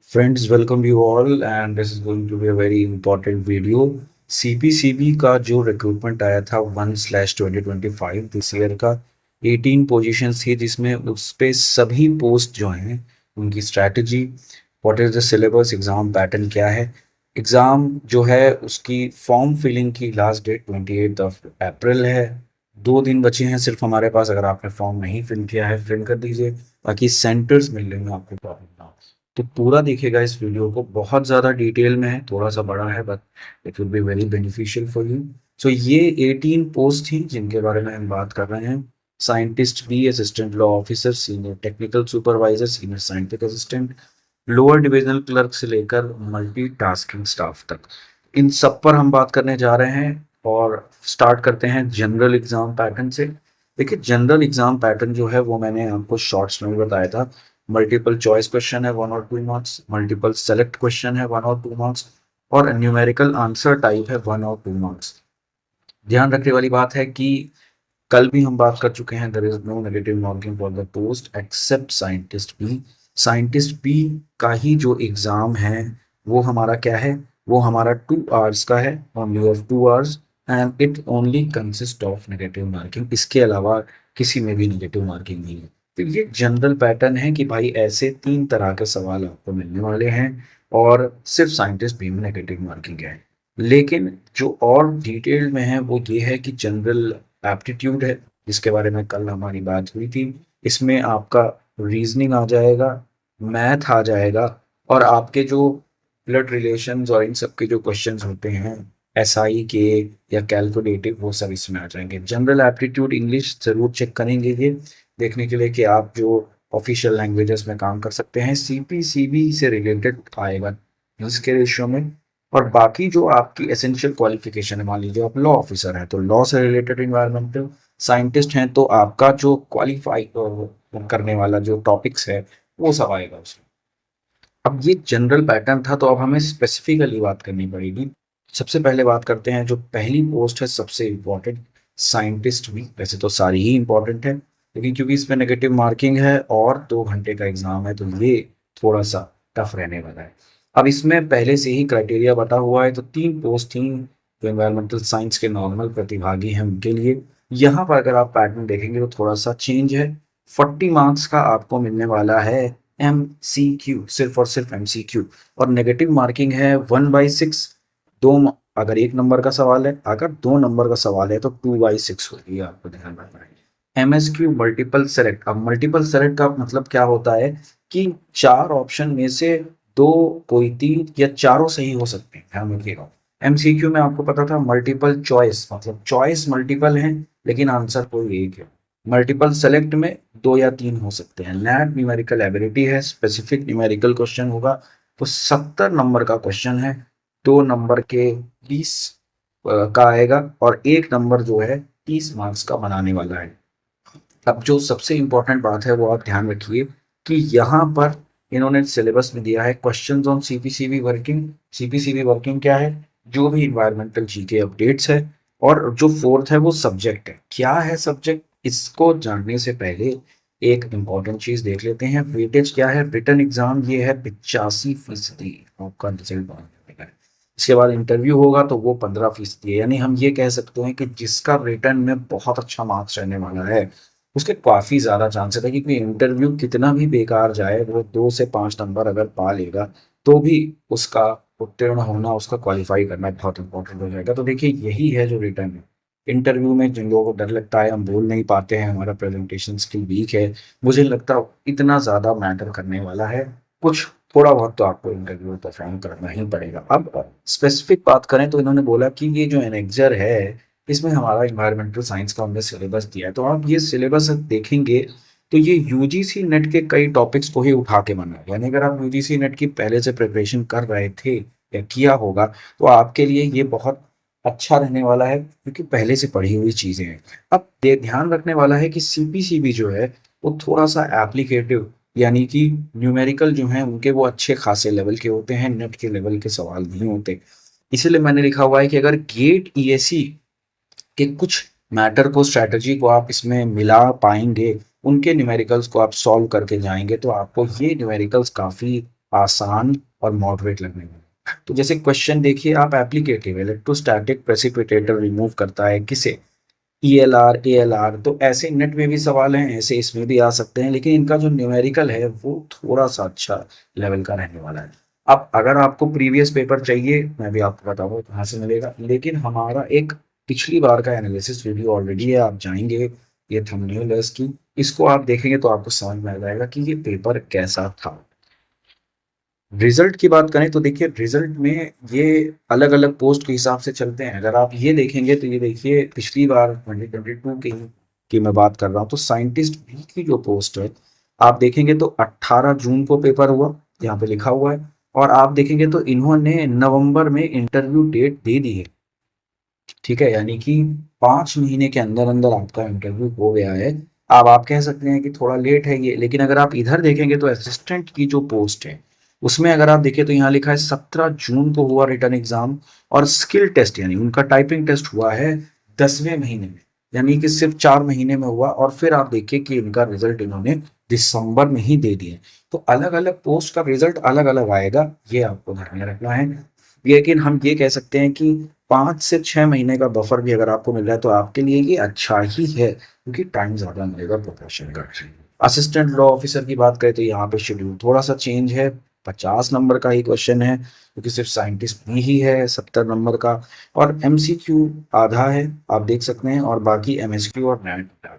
Friends welcome you all and this is going to be a very important video. CPCB का जो recruitment आया था 1/2025 this year का 18 positions थी, जिसमें उस पे सभी पोस्ट जो हैं उनकी strategy, what is the syllabus, exam pattern क्या है। एग्जाम जो है उसकी फॉर्म फिलिंग की लास्ट डेट 28 अप्रैल है। 2 दिन बचे हैं सिर्फ हमारे पास। अगर आपने फॉर्म नहीं फिल किया है फिल कर दीजिए, बाकी सेंटर्स मिलने में आपको प्रॉब्लम ना हो। तो पूरा देखिएगा इस वीडियो को, बहुत ज़्यादा डिटेल में है, थोड़ा सा बड़ा है but it will be very beneficial for you. So ये 18 पोस्ट थी जिनके बारे में हम बात कर रहे हैं। Scientist B, assistant law officer, senior technical supervisor, senior scientific assistant, lower divisional clerk से लेकर मल्टीटास्किंग स्टाफ तक, इन सब पर हम बात करने जा रहे हैं। और स्टार्ट करते हैं जनरल एग्जाम पैटर्न से। देखिए, जनरल एग्जाम पैटर्न जो है वो मैंने आपको शॉर्ट्स में भी बताया था। मल्टीपल चॉइस क्वेश्चन है 1 और 2 मार्क्स, मल्टीपल सेलेक्ट क्वेश्चन है 1 और 2 मार्क्स, और न्यूमेरिकल आंसर टाइप है 1 और 2 मार्क्स। ध्यान रखने वाली बात है कि कल भी हम बात कर चुके हैं, there is no negative marking for the post except scientist B. Scientist B का ही जो एग्जाम है वो हमारा क्या है, वो हमारा 2 आवर्स का है, only of 2 hours, and it only consist of negative marking. इसके अलावा किसी में भी नेगेटिव मार्किंग नहीं है। तो ये जनरल पैटर्न है कि भाई ऐसे 3 तरह के सवाल आपको मिलने वाले हैं, और सिर्फ साइंटिस्ट बी में नेगेटिव मार्किंग है। लेकिन जो और डिटेल में है वो ये है कि जनरल एप्टीट्यूड है, जिसके बारे में कल हमारी बात हुई थी। इसमें आपका रीजनिंग आ जाएगा, मैथ आ जाएगा, और आपके जो ब्लड रिलेशंस और इन सब के जो क्वेश्चंस होते हैं एसआई के या कैलकुलेटिव, वो सब इसमें आ जाएंगे। जनरल एप्टीट्यूड इंग्लिश जरूर चेक करेंगे ये देखने के लिए कि आप जो ऑफिशियल लैंग्वेजेस में काम कर सकते हैं। सीपीसीबी से रिलेटेड आएगा इसके रेशियो में। और बाकी जो आपकी एसेंशियल क्वालिफिकेशन है, मान लीजिए आप लॉ ऑफिसर हैं तो लॉ से रिलेटेड इन्वायरमेंटल, साइंटिस्ट हैं तो आपका जो क्वालिफाई करने वाला जो टॉपिक्स है वो सब आएगा उसमें। अब ये जनरल पैटर्न था, तो अब हमें स्पेसिफिकली बात करनी पड़ेगी। सबसे पहले बात करते हैं जो पहली पोस्ट है सबसे इम्पोर्टेंट, साइंटिस्ट भी। वैसे तो सारी ही इम्पोर्टेंट है, लेकिन क्योंकि इसमें नेगेटिव मार्किंग है और 2 घंटे का एग्जाम है तो ये थोड़ा सा टफ रहने वाला है। अब इसमें पहले से ही क्राइटेरिया बता हुआ है, तो 3 पोस्ट थी जो एनवायरमेंटल साइंस के नॉर्मल प्रतिभागी हैं उनके लिए। यहाँ पर अगर आप पैटर्न देखेंगे तो थोड़ा सा चेंज है। 40 मार्क्स का आपको मिलने वाला है MCQ, सिर्फ और सिर्फ MCQ, और नेगेटिव मार्किंग है 1/6। अगर 1 नंबर का सवाल है, अगर 2 नंबर का सवाल है तो 2/6 होगी, आपको ध्यान रखना है। MSQ multiple select. अब मल्टीपल सेलेक्ट का मतलब क्या होता है कि 4 ऑप्शन में से 2, कोई 3 या चारों सही हो सकते हैं, ध्यान रखिएगा। MCQ में आपको पता था मल्टीपल चॉइस, मतलब चॉइस मल्टीपल है लेकिन आंसर कोई एक है। मल्टीपल सेलेक्ट में 2 या 3 हो सकते हैं। नैट न्यूमेरिकल एबिलिटी है, स्पेसिफिक न्यूमेरिकल क्वेश्चन होगा, तो 70 नंबर का क्वेश्चन है। 2 नंबर के 20 का आएगा, और 1 नंबर जो है 30 मार्क्स का बनाने वाला है। अब जो सबसे इंपॉर्टेंट बात है वो आप ध्यान रखिए कि यहाँ पर इन्होंने सिलेबस में दिया है questions on CPCB working. CPCB working क्या है, जो भी इन्वायरमेंटल जीके अपडेट्स है। और जो फोर्थ है वो सब्जेक्ट है। क्या है सब्जेक्ट, इसको जानने से पहले एक इंपॉर्टेंट चीज देख लेते हैं। वेटेज क्या है, रिटन एग्जाम ये है 85% आपका रिजल्ट बनने है। इसके बाद इंटरव्यू होगा तो वो 15% है। यानी हम ये कह सकते हैं कि जिसका रिटर्न में बहुत अच्छा मार्क्स रहने वाला है उसके काफी ज्यादा चांसेस है, क्योंकि इंटरव्यू कितना भी बेकार जाए वो 2 से 5 नंबर अगर पा लेगा तो भी उसका उत्तीर्ण होना, उसका क्वालिफाई करना बहुत इंपॉर्टेंट हो जाएगा। तो देखिए यही है जो रिटर्न है। इंटरव्यू में जिन लोगों को डर लगता है हम बोल नहीं पाते हैं, हमारा प्रेजेंटेशन स्किल वीक है, मुझे नहीं लगता इतना ज्यादा मैटर करने वाला है। कुछ थोड़ा बहुत तो आपको इंटरव्यू परफॉर्म करना ही पड़ेगा। अब स्पेसिफिक बात करें तो इन्होंने बोला कि ये जो एनेक्जर है इसमें हमारा इन्वायरमेंटल साइंस का हमने सिलेबस दिया है। तो आप ये सिलेबस देखेंगे तो ये यूजीसी नेट के कई टॉपिक्स को ही उठा के बना है। यानी अगर आप यूजीसी नेट की पहले से प्रिपरेशन कर रहे थे या किया होगा तो आपके लिए ये बहुत अच्छा रहने वाला है, क्योंकि पहले से पढ़ी हुई चीजें हैं। अब ध्यान रखने वाला है कि सीपीसीबी जो है वो थोड़ा सा एप्लीकेटिव, यानी कि न्यूमेरिकल जो हैं उनके वो अच्छे खासे लेवल के होते हैं, नेट के लेवल के सवाल नहीं होते। इसीलिए मैंने लिखा हुआ है कि अगर गेट ईएससी कि कुछ मैटर को, स्ट्रैटेजी को आप इसमें मिला पाएंगे, उनके न्यूमेरिकल्स को आप सॉल्व करके जाएंगे तो आपको ये न्यूमेरिकल्स काफ़ी आसान और मॉडरेट लगने वाला। तो जैसे क्वेश्चन देखिए आप, एप्लीकेटिव इलेक्ट्रोस्टैटिक प्रेसिपिटेटर रिमूव करता है किसे? ईएलआर, एएलआर। तो ऐसे नेट में भी सवाल हैं, ऐसे इसमें भी आ सकते हैं, लेकिन इनका जो न्यूमेरिकल है वो थोड़ा सा अच्छा लेवल का रहने वाला है। अब अगर आपको प्रीवियस पेपर चाहिए, मैं भी आपको बताऊंगा कहाँ से मिलेगा, लेकिन हमारा एक पिछली बार का एनालिसिस वीडियो ऑलरेडी है, आप जाएंगे, ये थंबनेल है इसकी, इसको आप देखेंगे तो आपको समझ में आ जाएगा कि ये पेपर कैसा था। रिजल्ट की बात करें तो देखिए रिजल्ट में ये अलग अलग पोस्ट के हिसाब से चलते हैं। अगर आप ये देखेंगे तो ये देखिए पिछली बार 2022 की मैं बात कर रहा हूँ, तो साइंटिस्ट बी की जो पोस्ट है आप देखेंगे तो 18 जून को पेपर हुआ, यहाँ पे लिखा हुआ है। और आप देखेंगे तो इन्होंने नवंबर में इंटरव्यू डेट दे दी है, ठीक है, यानी कि 5 महीने के अंदर अंदर आपका इंटरव्यू हो गया है। अब आप कह सकते हैं कि थोड़ा लेट है ये, लेकिन अगर आप इधर देखेंगे तो असिस्टेंट की जो पोस्ट है उसमें अगर आप देखें तो यहाँ लिखा है 17 जून को हुआ रिटर्न एग्जाम, और स्किल टेस्ट यानी उनका टाइपिंग टेस्ट हुआ है 10वें महीने में, यानी कि सिर्फ 4 महीने में हुआ। और फिर आप देखिए कि इनका रिजल्ट इन्होंने दिसंबर में ही दे दिया। तो अलग अलग पोस्ट का रिजल्ट अलग अलग आएगा, ये आपको ध्यान में रखना है। लेकिन हम ये कह सकते हैं कि 5 से 6 महीने का बफर भी अगर आपको मिल रहा है तो आपके लिए ये अच्छा ही है, क्योंकि टाइम ज्यादा मिलेगा प्रिपरेशन का। असिस्टेंट लॉ ऑफिसर की बात करें तो यहाँ पे शेड्यूल थोड़ा सा चेंज है, 50 नंबर का ही क्वेश्चन है, क्योंकि सिर्फ साइंटिस्ट में ही है 70 नंबर का, और एमसीक्यू आधा है आप देख सकते हैं, और बाकी एमएसक्यू और नेट है।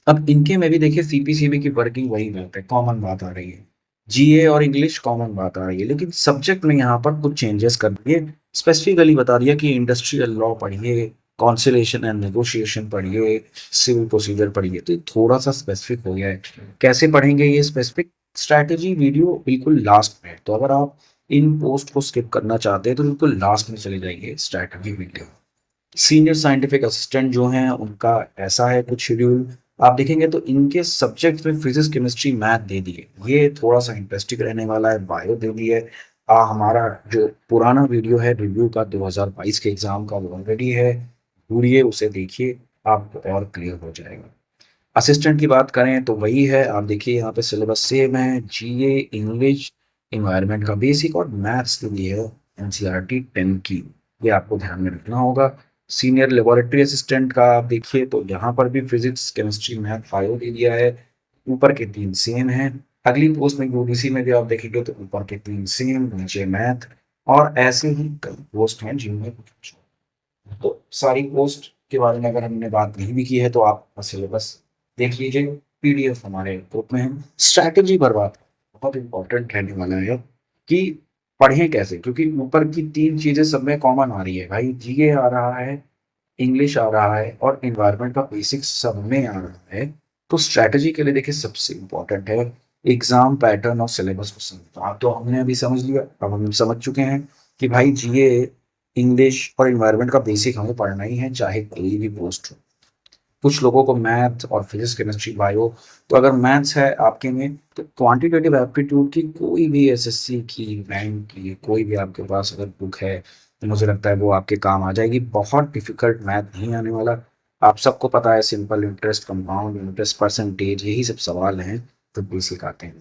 अब इनके में भी देखिए सीपीसीबी की वर्किंग वही बात है, कॉमन बात आ रही है, जीए और इंग्लिश कॉमन बात आ रही है, लेकिन सब्जेक्ट में यहाँ पर कुछ चेंजेस कर दिए। स्पेसिफिकली बता दिया कि इंडस्ट्रियल लॉ पढ़िए, कॉन्सिलेशन एंड नेगोशिएशन पढ़िए, सिविल प्रोसीजर पढ़िए, तो ये थोड़ा सा स्पेसिफिक हो गया है। कैसे पढ़ेंगे ये स्पेसिफिक स्ट्रैटेजी वीडियो बिल्कुल लास्ट में है, तो अगर आप इन पोस्ट को स्किप करना चाहते हैं तो बिल्कुल लास्ट में चले जाइए strategy video. Senior scientific assistant जो हैं उनका ऐसा है कुछ शेड्यूल, आप देखेंगे तो इनके सब्जेक्ट में फिजिक्स केमिस्ट्री मैथ दे दिए, ये थोड़ा सा इंटरेस्टिंग रहने वाला है। बायो दे दी है। हमारा जो पुराना वीडियो है रिव्यू का 2022 के एग्जाम का वो ऑलरेडी है, ढूंढिए उसे, देखिए आपको और क्लियर हो जाएगा। असिस्टेंट की बात करें तो वही है, आप देखिए यहाँ पे सिलेबस सेम है, जीए, इंग्लिश, इन्वायरमेंट का बेसिक और मैथ्स के लिए है एनसीईआरटी 10 की, ये आपको ध्यान में रखना होगा। सीनियर लेबोरेटरी असिस्टेंट का आप देखिए तो यहाँ पर भी फिजिक्स केमिस्ट्री मैथ बायो दे दिया है, ऊपर के 3 सेम हैं। अगली पोस्ट में यूडीसी में भी आप देखेंगे तो ऊपर के 3 सेम, नीचे मैथ, और ऐसे ही कई पोस्ट हैं जिनमें कुछ, तो सारी पोस्ट के बारे में अगर हमने बात नहीं भी की है तो आप सिलेबस देख लीजिए, पीडीएफ हमारे ग्रुप में है। स्ट्रैटेजी पर बात बहुत इंपॉर्टेंट रहने वाला है कि पढ़ें कैसे, क्योंकि ऊपर की 3 चीजें सब में कॉमन आ रही है भाई, जीए आ रहा है, इंग्लिश आ रहा है और इन्वायरमेंट का बेसिक्स सब में आ रहा है। तो स्ट्रैटेजी के लिए देखिए सबसे इंपॉर्टेंट है एग्जाम पैटर्न और सिलेबस को समझना। तो हमने अभी समझ लिया, अब हम समझ चुके हैं कि भाई जीए, इंग्लिश और इन्वायरमेंट का बेसिक हमें पढ़ना ही है, चाहे कोई भी पोस्ट हो। कुछ लोगों को मैथ और फिजिक्स केमिस्ट्री बायो, तो अगर मैथ्स है आपके में तो क्वांटिटेटिव एप्टीट्यूड की कोई भी एसएससी की, बैंक की, कोई भी आपके पास अगर बुक है तो मुझे लगता है वो आपके काम आ जाएगी। बहुत डिफिकल्ट मैथ नहीं आने वाला, आप सबको पता है simple interest, compound interest, percentage, यही सब सवाल हैं तो बेसिक आते हैं।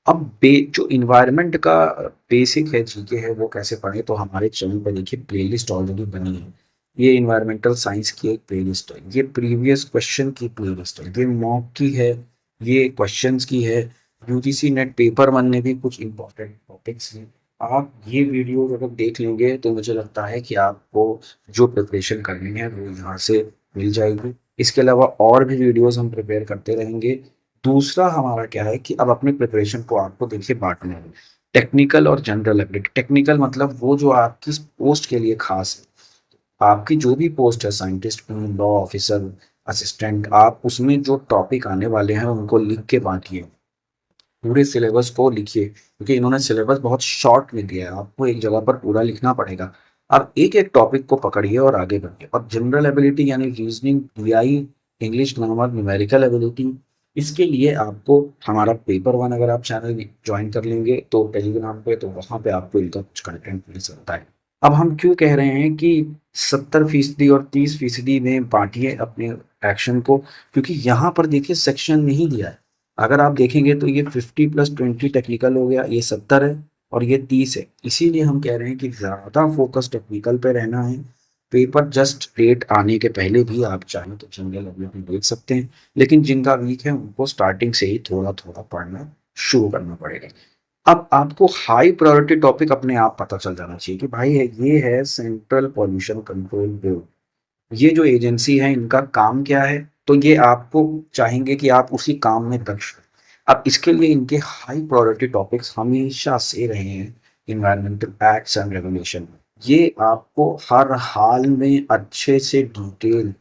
अब जो इन्वायरमेंट का बेसिक है जीके है वो कैसे पढ़े, तो हमारे चैनल पर देखिए प्लेलिस्ट ऑलरेडी बनी है, ये इन्वायरमेंटल साइंस की एक प्लेलिस्ट है, ये प्रीवियस क्वेश्चन की प्लेलिस्ट है, ये मॉक की है, ये क्वेश्चंस की है, यूजीसी नेट पेपर 1 में भी कुछ इंपॉर्टेंट टॉपिक्स हैं। आप ये वीडियो अगर देख लेंगे तो मुझे लगता है कि आपको जो प्रिपरेशन करनी है वो यहाँ से मिल जाएगी। इसके अलावा और भी वीडियोस हम प्रिपेयर करते रहेंगे। दूसरा हमारा क्या है कि अब अपनी प्रिपरेशन को आपको देखिए बांटना है, टेक्निकल और जनरल एबिलिटी। टेक्निकल मतलब वो जो आपकी पोस्ट के लिए खास है, आपकी जो भी पोस्ट है साइंटिस्ट, लॉ ऑफिसर, असिस्टेंट, आप उसमें जो टॉपिक आने वाले हैं उनको लिख के बांटिए, पूरे सिलेबस को लिखिए, क्योंकि इन्होंने सिलेबस बहुत शॉर्ट में दिया है, आपको एक जगह पर पूरा लिखना पड़ेगा। आप एक एक टॉपिक को पकड़िए और आगे बढ़िए। और जनरल एबिलिटी यानी reasoning, DI, English, grammar, numerical ability, इसके लिए आपको हमारा पेपर 1 अगर आप चैनल ज्वाइन कर लेंगे तो टेलीग्राम पे, तो वहाँ पे आपको इनका कुछ कंटेंट मिल सकता है। अब हम क्यों कह रहे हैं कि 70% और 30% में बांटिए अपने एक्शन को, क्योंकि यहाँ पर देखिए सेक्शन नहीं दिया है, अगर आप देखेंगे तो ये 50+20 टेक्निकल हो गया, ये 70 है और ये 30 है। इसीलिए हम कह रहे हैं कि ज़्यादा फोकस टेक्निकल पे रहना है। पेपर जस्ट डेट आने के पहले भी आप चाहें तो जनरल अवेलेबल देख सकते हैं, लेकिन जिनका वीक है उनको स्टार्टिंग से ही थोड़ा थोड़ा पढ़ना शुरू करना पड़ेगा। अब आपको हाई प्रायोरिटी टॉपिक अपने आप पता चल जाना चाहिए कि भाई ये है सेंट्रल पॉल्यूशन कंट्रोल बोर्ड, ये जो एजेंसी है इनका काम क्या है, तो ये आपको चाहेंगे कि आप उसी काम में दक्ष हो। अब इसके लिए इनके हाई प्रायोरिटी टॉपिक्स हमेशा से रहे हैं इन्वायरमेंटल एक्ट्स एंड रेगुलेशन। ये आपको हर हाल में अच्छे से डिटेल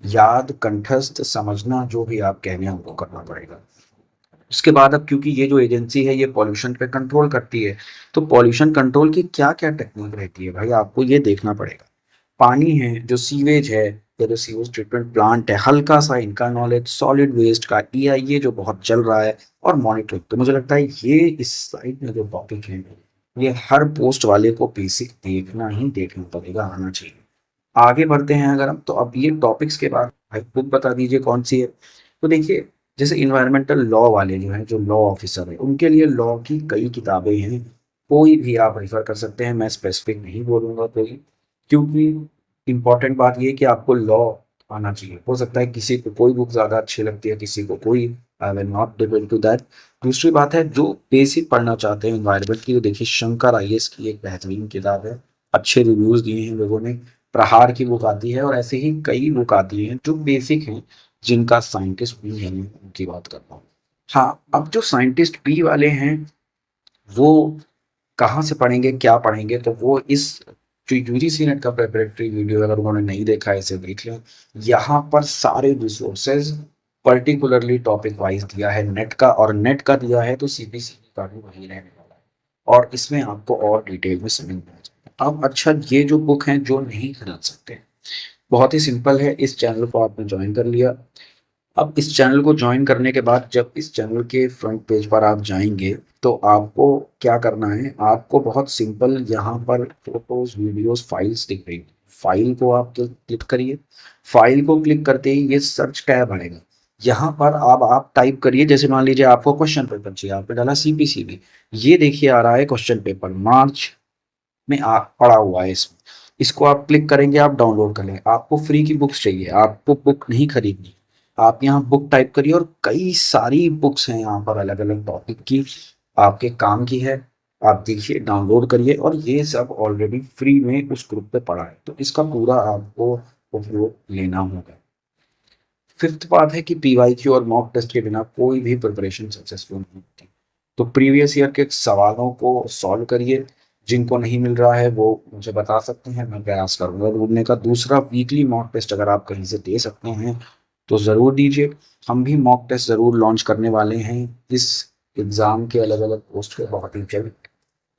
याद कंठस्थ समझना, जो भी आप कह रहे हैं उनको करना पड़ेगा। उसके बाद अब क्योंकि ये जो एजेंसी है ये पॉल्यूशन पे कंट्रोल करती है, तो पॉल्यूशन कंट्रोल की क्या क्या टेक्निक रहती है भाई, आपको ये देखना पड़ेगा। पानी है, जो सीवेज है या जो सीवेज ट्रीटमेंट प्लांट है, हल्का सा इनका नॉलेज, सॉलिड वेस्ट का ईआईए जो बहुत चल रहा है, और मॉनिटरिंग। तो मुझे लगता है ये इस स्लाइड में जो टॉपिक है ये हर पोस्ट वाले को बेसिक देखना ही देखना पड़ेगा, आना चाहिए। आगे बढ़ते हैं अगर हम, तो अब ये टॉपिक्स के बाद भाई बुक बता दीजिए कौन सी है। तो देखिए, जैसे इन्वायरमेंटल लॉ वाले जो हैं, जो लॉ ऑफिसर है, उनके लिए लॉ की कई किताबें हैं, कोई भी आप रेफर कर सकते हैं। मैं स्पेसिफिक नहीं बोलूँगा कोई, क्योंकि इम्पॉर्टेंट बात ये है कि आपको लॉ आना चाहिए। हो सकता है किसी को कोई बुक ज़्यादा अच्छी लगती है, किसी को कोई, I will not depend to that. दूसरी बात है, जो बेसिक पढ़ना चाहते हैं इन्वायरमेंट की, तो देखिए शंकर आईएएस की एक बेहतरीन किताब है, अच्छे रिव्यूज़ दिए हैं लोगों ने। प्रहार की बुक आती है, और ऐसे ही कई बुक आती हैं जो बेसिक हैं, जिनका साइंटिस्ट भी हैं, उनकी बात करता हूँ। हाँ, अब जो साइंटिस्ट बी वाले हैं वो कहाँ से पढ़ेंगे, क्या पढ़ेंगे, तो वो इस जो यूजीसी नेट का प्रेपरेटरी वीडियो अगर उन्होंने नहीं देखा है इसे देख लें। यहाँ पर सारे रिसोर्सेज पर्टिकुलरली टॉपिक वाइज दिया है नेट का, और नेट का दिया है तो सीपीसीबी का भी वही रहने वाला है, और इसमें आपको और डिटेल में समझ में आ जाएगा। अब अच्छा, ये जो बुक हैं जो नहीं खरीद सकते, बहुत ही सिंपल है, इस चैनल को आपने ज्वाइन कर लिया। अब इस चैनल को ज्वाइन करने के बाद जब इस चैनल के फ्रंट पेज पर आप जाएंगे तो आपको क्या करना है, आपको बहुत सिंपल यहाँ पर फोटोज वीडियोस फाइल्स दिख रही है, फाइल को आप क्लिक करिए। फाइल को क्लिक करते ही ये सर्च टैब आएगा। यहाँ पर अब आप टाइप करिए, जैसे मान लीजिए आपको क्वेश्चन पेपर चाहिए, आपने डाला सीपीसीबी, ये देखिए आ रहा है क्वेश्चन पेपर मार्च में पड़ा हुआ है इसमें। इसको आप क्लिक करेंगे, आप डाउनलोड कर लेंगे। आपको फ्री की बुक्स चाहिए, आपको बुक नहीं खरीदनी, आप यहाँ बुक टाइप करिए और कई सारी बुक्स हैं यहाँ पर अलग अलग टॉपिक की, आपके काम की है। आप देखिए, डाउनलोड करिए, और ये सब ऑलरेडी फ्री में उस ग्रुप पे पड़ा है, तो इसका पूरा आपको उपयोग लेना होगा। फिफ्थ बात है कि पीवाईक्यू और मॉक टेस्ट के बिना कोई भी प्रिपरेशन सक्सेसफुल नहीं होती। तो प्रीवियस ईयर के सवालों को सॉल्व करिए, जिनको नहीं मिल रहा है वो मुझे बता सकते हैं, मैं प्रयास करूंगा ढूंढने का। दूसरा, वीकली मॉक टेस्ट अगर आप कहीं से दे सकते हैं तो ज़रूर दीजिए। हम भी मॉक टेस्ट ज़रूर लॉन्च करने वाले हैं इस एग्ज़ाम के अलग अलग पोस्ट पे बहुत ही जल्द,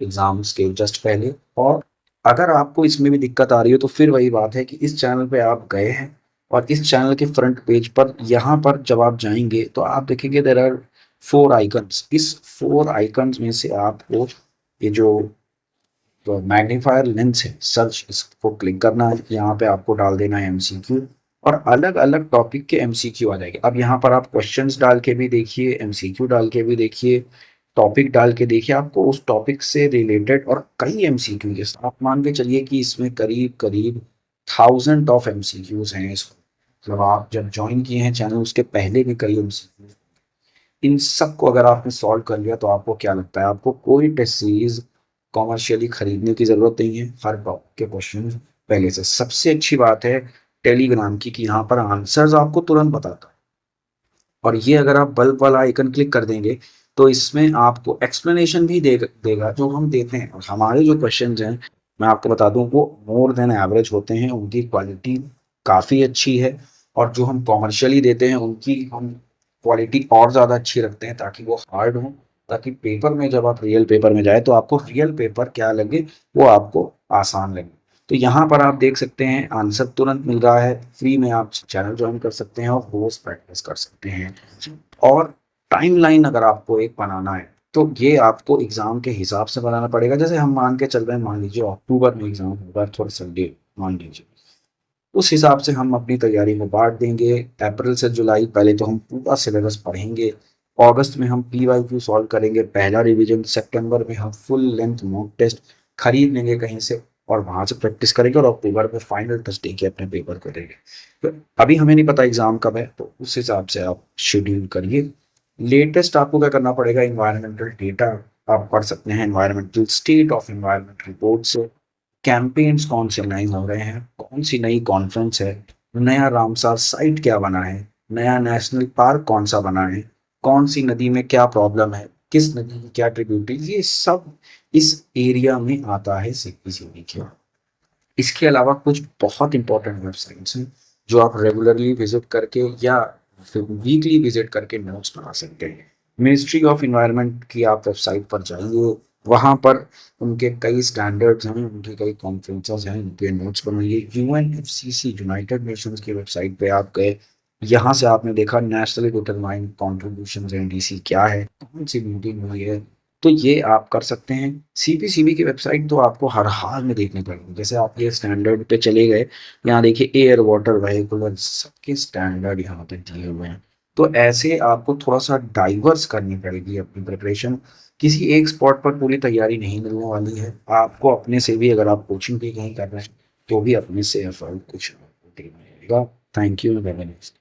एग्ज़ाम्स के जस्ट पहले। और अगर आपको इसमें भी दिक्कत आ रही हो तो फिर वही बात है कि इस चैनल पे आप गए हैं, और इस चैनल के फ्रंट पेज पर यहाँ पर जब आप जाएंगे तो आप देखेंगे देयर आर 4 आइकन्स। इस 4 आइकन्स में से आपको ये जो मैग्नीफायर लेंस है, सर्च, इसको क्लिक करना है। यहाँ पे आपको डाल देना है एमसीक्यू, और अलग अलग टॉपिक के एमसीक्यू आ जाएंगे। अब यहाँ पर आप क्वेश्चंस डाल के भी देखिए, एमसीक्यू डाल के भी देखिए, टॉपिक डाल के देखिए, आपको उस टॉपिक से रिलेटेड और कई एमसीक्यू के साथ, आप मान के चलिए कि इसमें करीब करीब 1000 ऑफ एमसीक्यूज हैं इसको। मतलब आप जब ज्वाइन किए हैं चैनल उसके पहले भी कई एमसीक्यू, इन सब को अगर आपने सॉल्व कर लिया तो आपको क्या लगता है, आपको कोई टेस्ट सीरीज कॉमर्शियली खरीदने की जरूरत नहीं है। हर टॉपिक के क्वेश्चन पहले से। सबसे अच्छी बात है टेलीग्राम की कि यहाँ पर आंसर्स आपको तुरंत बताता है, और ये अगर आप बल्ब वाला आइकन क्लिक कर देंगे तो इसमें आपको एक्सप्लेनेशन भी देगा जो हम देते हैं। और हमारे जो क्वेश्चंस हैं, मैं आपको बता दूं, वो मोर देन एवरेज होते हैं, उनकी क्वालिटी काफ़ी अच्छी है। और जो हम कॉमर्शियली देते हैं उनकी हम क्वालिटी और ज़्यादा अच्छी रखते हैं, ताकि वो हार्ड हो, ताकि पेपर में जब आप रियल पेपर में जाए तो आपको रियल पेपर क्या लगे, वो आपको आसान लगे। तो यहाँ पर आप देख सकते हैं आंसर तुरंत मिल रहा है, फ्री में आप चैनल ज्वाइन कर सकते हैं और रोज प्रैक्टिस कर सकते हैं। और टाइमलाइन अगर आपको एक बनाना है तो ये आपको एग्जाम के हिसाब से बनाना पड़ेगा। जैसे हम मान के चल रहे हैं, मान लीजिए अक्टूबर में एग्जाम होगा, थोड़ा सा डेट मान लीजिए, उस हिसाब से हम अपनी तैयारी को बांट देंगे। अप्रैल से जुलाई पहले तो हम पूरा सिलेबस पढ़ेंगे, अगस्त में हम PYQ सॉल्व करेंगे पहला रिवीजन, सितंबर में हम फुल लेंथ मॉक टेस्ट खरीद लेंगे कहीं से और वहां से प्रैक्टिस करेंगे और अक्टूबर में फाइनल टेस्ट देके अपने पेपर को देंगे। तो अभी हमें नहीं पता एग्जाम कब है, तो उस हिसाब से आप शेड्यूल करिए। लेटेस्ट आपको क्या करना पड़ेगा, इन्वायरमेंटल डेटा आप पढ़ सकते हैं, environmental state of environment report से कैंपेन्स कौन से नए हो रहे हैं, कौन सी नई कॉन्फ्रेंस है, नया रामसार साइट क्या बना है, नया नेशनल पार्क कौन सा बना है, कौन सी नदी में क्या प्रॉब्लम है, किस नदी की क्या ट्रिब्यूटरीज, ये सब इस एरिया में आता है सीपीसीबी के। इसके अलावा कुछ बहुत इंपॉर्टेंट वेबसाइट्स हैं जो आप रेगुलरली विजिट करके या फिर वीकली विजिट करके नोट्स बना सकते हैं। मिनिस्ट्री ऑफ इन्वायरमेंट की आप वेबसाइट पर जाइए, वहाँ पर उनके कई स्टैंडर्ड्स हैं, उनके कई कॉन्फ्रेंसेस हैं, उनके नोट्स बनाइए। यूएनएफसीसी यूनाइटेड नेशंस की वेबसाइट पे आप गए, यहाँ से आपने देखा नेशनली डिटरमाइंड कॉन्ट्रीब्यूशन एनडीसी क्या है, कौन सी मीटिंग हुई है, तो ये आप कर सकते हैं। सीपीसीबी की वेबसाइट तो आपको हर हाल में देखनी पड़ेगी। जैसे आप ये स्टैंडर्ड पे चले गए, यहाँ देखिए एयर वाटर व्हीकल सबके स्टैंडर्ड यहाँ पे दिए हुए हैं। तो ऐसे आपको थोड़ा सा डाइवर्स करनी पड़ेगी अपनी प्रिपरेशन। किसी एक स्पॉट पर पूरी तैयारी नहीं मिलने वाली है आपको। अपने से भी अगर आप कोचिंग भी कहीं कर रहे हैं तो भी अपने से एफर्ट कुछ देना पड़ेगा। Thank you.